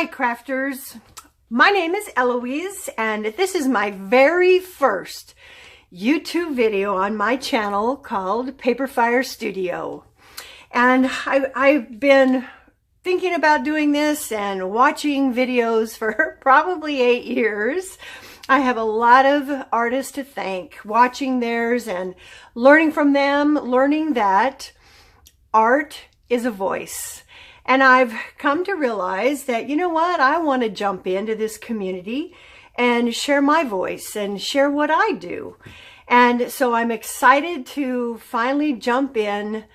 Hi crafters, my name is Eloise and this is my very first YouTube video on my channel called Paper Fire Studio. And I've been thinking about doing this and watching videos for probably 8 years. I have a lot of artists to thank, watching theirs and learning from them, learning that art is a voice. And I've come to realize that, you know what, I want to jump into this community and share my voice and share what I do. And so I'm excited to finally jump in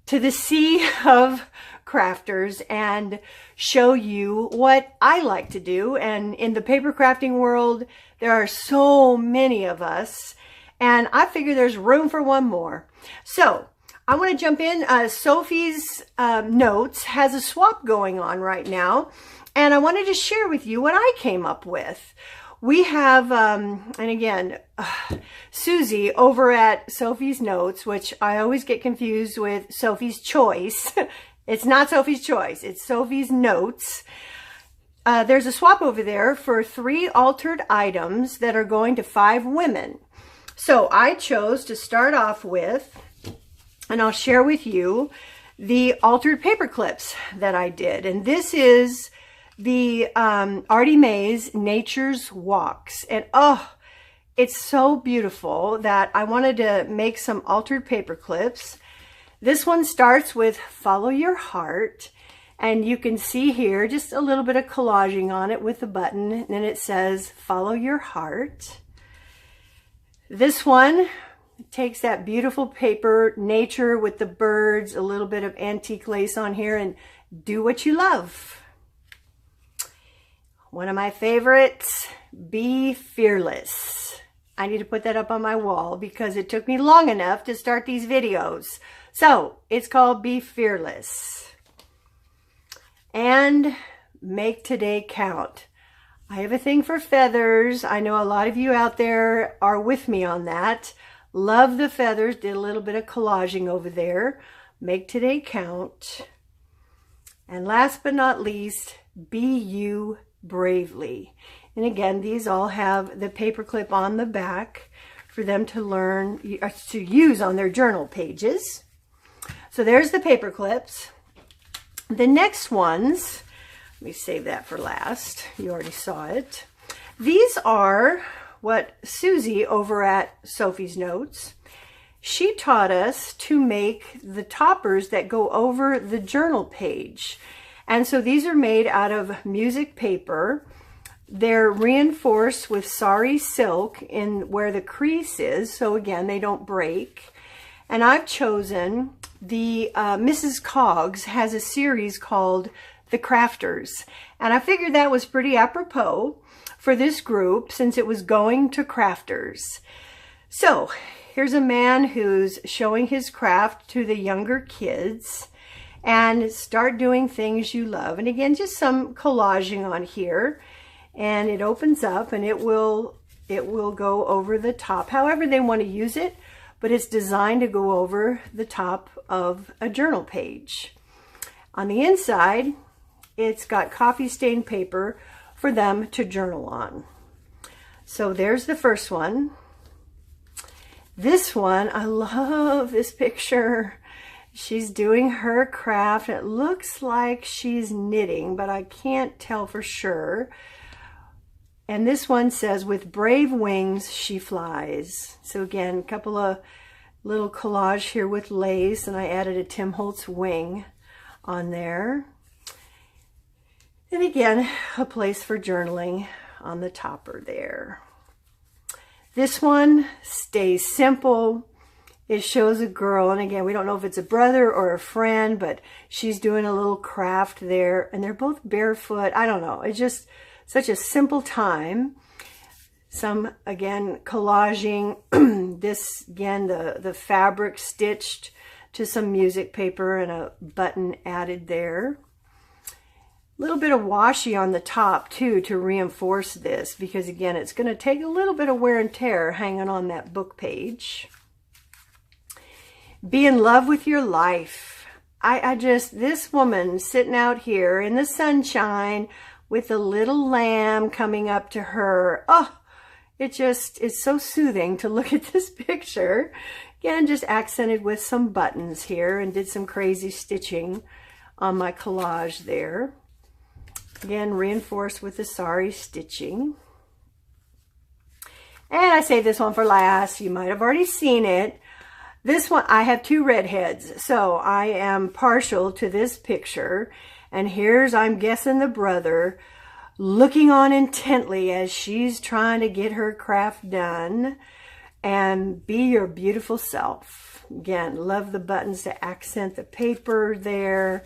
to the sea of crafters and show you what I like to do. And in the paper crafting world, there are so many of us, and I figure there's room for one more. So I want to jump in. Sophie's notes has a swap going on right now, and I wanted to share with you what I came up with. We have, and again, Susie over at Sophie's Notes, which I always get confused with Sophie's Choice. It's not Sophie's Choice, it's Sophie's Notes. There's a swap over there for 3 altered items that are going to 5 women. So I chose to start off with, and I'll share with you, the altered paper clips that I did. And this is the Artie Mae's Nature's Walks. And oh, it's so beautiful that I wanted to make some altered paper clips. This one starts with Follow Your Heart. And you can see here just a little bit of collaging on it with the button. And then it says Follow Your Heart. This one takes that beautiful paper, nature with the birds, a little bit of antique lace on here, and do what you love. One of my favorites, Be Fearless. I need to put that up on my wall because it took me long enough to start these videos. So it's called Be Fearless. And Make Today Count. I have a thing for feathers. I know a lot of you out there are with me on that. Love the feathers. Did a little bit of collaging over there. Make Today Count. And last but not least, Be You Bravely. And again, these all have the paper clip on the back for them to learn, to use on their journal pages. So there's the paper clips. The next ones, let me save that for last. You already saw it. These are what Susie over at Sophie's Notes, she taught us to make the toppers that go over the journal page. And so these are made out of music paper. They're reinforced with sari silk in where the crease is, so again, they don't break. And I've chosen the Mrs. Coggs has a series called The Crafters. And I figured that was pretty apropos for this group since it was going to crafters. So here's a man who's showing his craft to the younger kids, and start doing things you love. And again, just some collaging on here, and it opens up and it will go over the top however they want to use it, but it's designed to go over the top of a journal page. On the inside, it's got coffee stained paper for them to journal on. So there's the first one. This one, I love this picture. She's doing her craft. It looks like she's knitting, but I can't tell for sure. And this one says, with brave wings, she flies. So again, a couple of little collage here with lace, and I added a Tim Holtz wing on there. And again, a place for journaling on the topper there. This one stays simple. It shows a girl, and again, we don't know if it's a brother or a friend, but she's doing a little craft there, and they're both barefoot. I don't know. It's just such a simple time. Some, again, collaging. This, again, the fabric stitched to some music paper and a button added there. A little bit of washi on the top too to reinforce this, because again, it's going to take a little bit of wear and tear hanging on that book page. Be in love with your life. I just, this woman sitting out here in the sunshine with a little lamb coming up to her. Oh, it just is so soothing to look at this picture. Again, just accented with some buttons here and did some crazy stitching on my collage there. Again, reinforced with the sari stitching. And I saved this one for last. You might have already seen it. This one, I have two redheads, so I am partial to this picture. And here's, I'm guessing, the brother looking on intently as she's trying to get her craft done. And be your beautiful self. Again, love the buttons to accent the paper there.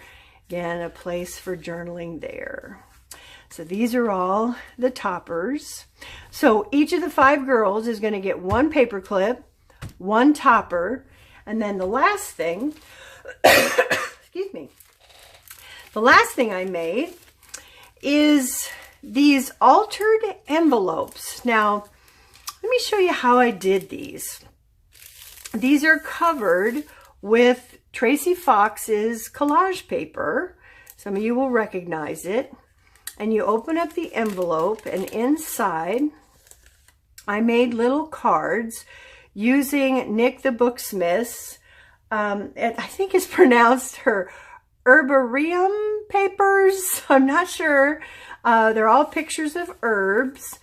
Again, a place for journaling there. So these are all the toppers. So each of the 5 girls is going to get 1 paper clip, 1 topper, and then the last thing, excuse me, the last thing I made is these altered envelopes. Now, let me show you how I did these. These are covered with Tracy Fox's collage paper. Some of you will recognize it. And you open up the envelope, and inside I made little cards using Nick the Booksmith's, I think it's pronounced her herbarium papers. I'm not sure. They're all pictures of herbs.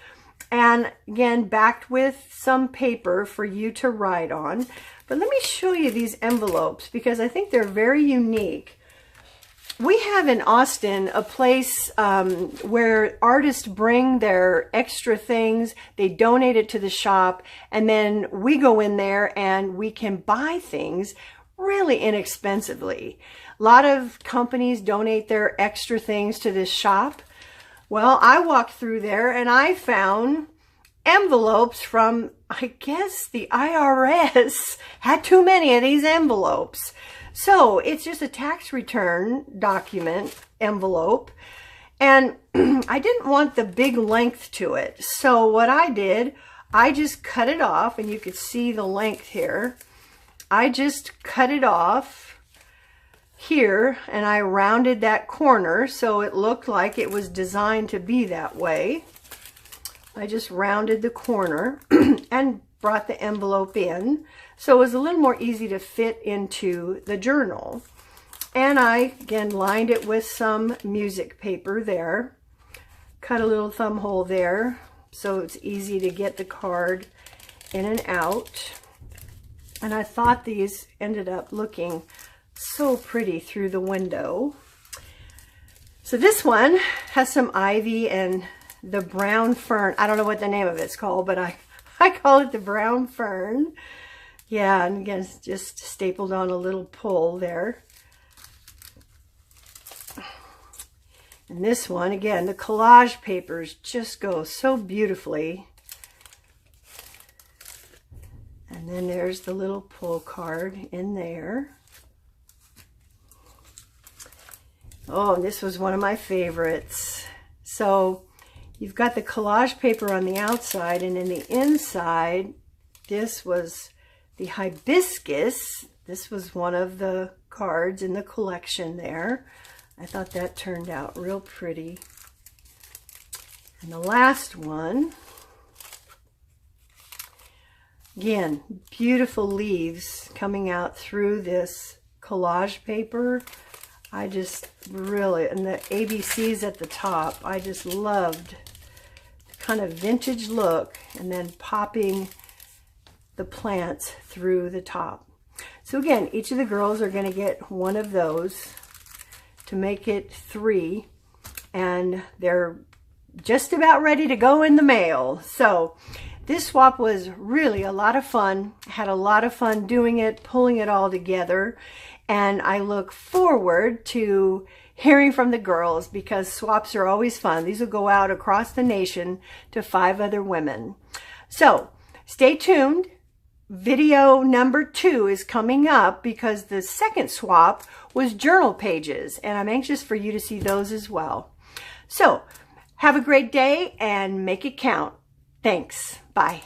And again, backed with some paper for you to write on. But let me show you these envelopes because I think they're very unique. We have in Austin a place where artists bring their extra things, they donate it to the shop, and then we go in there and we can buy things really inexpensively. A lot of companies donate their extra things to this shop. Well, I walked through there and I found envelopes from, I guess, the IRS had too many of these envelopes. So it's just a tax return document envelope. And I didn't want the big length to it. So what I did, I just cut it off, and you could see the length here. I just cut it off here, and I rounded that corner so it looked like it was designed to be that way. I just rounded the corner and brought the envelope in, so it was a little more easy to fit into the journal. And I, again, lined it with some music paper there, cut a little thumb hole there so it's easy to get the card in and out. And I thought these ended up looking so pretty through the window. So this one has some ivy and the brown fern. I don't know what the name of it's called, but I call it the brown fern. Yeah, and again, it's just stapled on a little pull there. And this one, again, the collage papers just go so beautifully. And then there's the little pull card in there. Oh, this was one of my favorites. So you've got the collage paper on the outside, and in the inside, this was the hibiscus. This was one of the cards in the collection there. I thought that turned out real pretty. And the last one, again, beautiful leaves coming out through this collage paper. I just really, and the ABCs at the top, I just loved the kind of vintage look, and then popping the plants through the top. So again, each of the girls are going to get one of those to make it 3, and they're just about ready to go in the mail. So this swap was really a lot of fun. Had a lot of fun doing it, pulling it all together. And I look forward to hearing from the girls because swaps are always fun. These will go out across the nation to 5 other women. So stay tuned. Video number 2 is coming up because the second swap was journal pages, and I'm anxious for you to see those as well. So have a great day and make it count. Thanks. Bye.